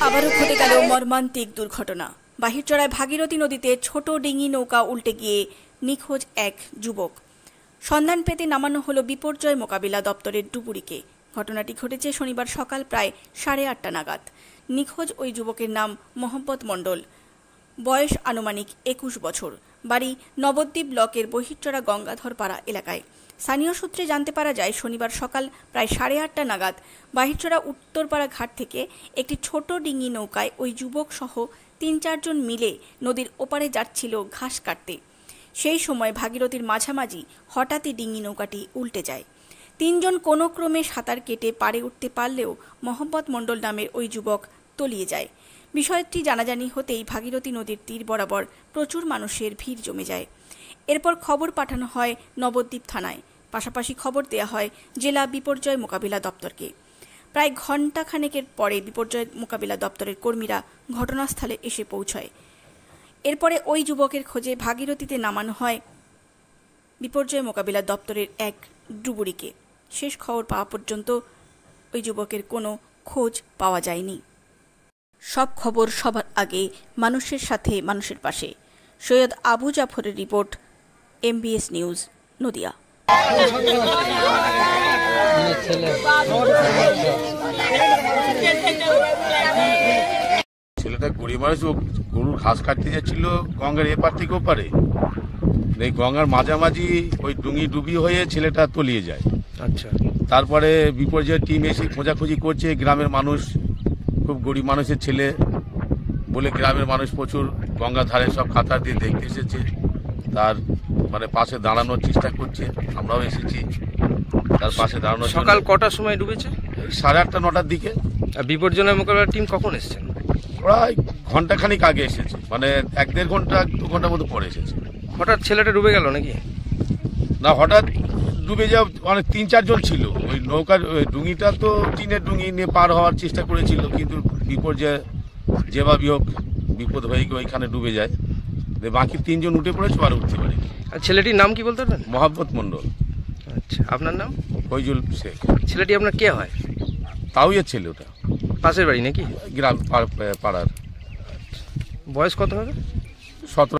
আবারও ঘটে গেল মর্মান্তিক দুর্ঘটনা। বাহিরচড়ায় ভাগীরথী নদীতে ছোট ডিঙি নৌকা উল্টে গিয়ে নিখোঁজ এক যুবক। সন্ধান পেতে নামানো হলো বিপর্যয় মোকাবিলা দপ্তরের ডুবুরিকে। ঘটনাটি ঘটেছে শনিবার সকাল প্রায় 8:30 নাগাদ। নিখোঁজ ওই যুবকের নাম মোহাম্মদ মণ্ডল, বয়স আনুমানিক 21 বছর, বাড়ি নবদ্বীপ ব্লকের বহিরচড়া গঙ্গাধরপাড়া এলাকায়। স্থানীয় সূত্রে জানতে পারা যায়, শনিবার সকাল প্রায় 8:30 নাগাদ বাহিরচড়া উত্তরপাড়া ঘাট থেকে একটি ছোট ডিঙি নৌকায় ওই যুবক সহ 3-4 জন মিলে নদীর ওপারে যাচ্ছিল ঘাস কাটতে। সেই সময় ভাগীরথীর মাঝামাঝি হঠাৎই ডিঙি নৌকাটি উল্টে যায়। 3 জন কোনো ক্রমে সাঁতার কেটে পাড়ে উঠতে পারলেও মোহাম্মদ মণ্ডল নামের ওই যুবক তলিয়ে যায়। বিষয়টি জানাজানি হতেই ভাগীরথী নদীর তীর বরাবর প্রচুর মানুষের ভিড় জমে যায়। এরপর খবর পাঠানো হয় নবদ্বীপ থানায়, পাশাপাশি খবর দেওয়া হয় জেলা বিপর্যয় মোকাবিলা দপ্তরকে। প্রায় ঘণ্টাখানেকের পরে বিপর্যয় মোকাবিলা দপ্তরের কর্মীরা ঘটনাস্থলে এসে পৌঁছয়। এরপরে ওই যুবকের খোঁজে ভাগীরথীতে নামানো হয় বিপর্যয় মোকাবিলা দপ্তরের এক ডুবুরিকে। শেষ খবর পাওয়া পর্যন্ত ওই যুবকের কোনো খোঁজ পাওয়া যায়নি। সব খবর সবার আগে, মানুষের সাথে মানুষের পাশে। সৈয়দ আবু জাফরের রিপোর্ট, MBS নিউজ, নদিয়া। ছেলেটা গরিব মানুষ, গরুর ঘাস কাটতে যাচ্ছিল গঙ্গার এপার থেকে ওপারে। এই গঙ্গার মাঝামাঝি ওই ডুঙি ডুবি হয়ে ছেলেটা তলিয়ে যায়। আচ্ছা, তারপরে বিপর্যয় টিম এসে খোঁজাখুঁজি করছে। গ্রামের মানুষ, খুব গরিব মানুষের ছেলে বলে গ্রামের মানুষ প্রচুর গঙ্গা ধারে সব খাতা দিয়ে দেখতে এসেছে। তার পাশে দাঁড়ানোর চেষ্টা করছে, আমরাও এসেছি তার পাশে দাঁড়ানোর। সকাল কটার সময় ডুবেছে? 8:30 9টার দিকে। আর বিপর্যয় মোকাবিলার টিম কখন এসেছেন? প্রায় ঘন্টাখানিক আগে এসেছে, 1-1.5 ঘন্টা 2 ঘন্টার মতো পরে এসেছে। হঠাৎ ছেলেটা ডুবে গেল নাকি? না, হঠাৎ ডুবে যাওয়া 3-4 জন ছিল। ওই নৌকার ডুঙিটা তো টিনের ডুঙি নিয়ে পার হওয়ার চেষ্টা করেছিল, কিন্তু বিপর্যয় যেভাবেই হোক বিপদ হয়ে গিয়ে ওইখানে ডুবে যায়। বাকি 3 জন উঠে পড়েছে, আর উঠতে পারে। আর ছেলেটির নাম কি বলতে পারবেন? মোহাম্মদ মণ্ডল। আচ্ছা, আপনার নাম? ফৈজুল শেখ। ছেলেটি আপনার কে হয়? তাও এর ছেলে, ওটা পাশের বাড়ি নাকি? গ্রাম পাড়ার। বয়স কত হবে? 17।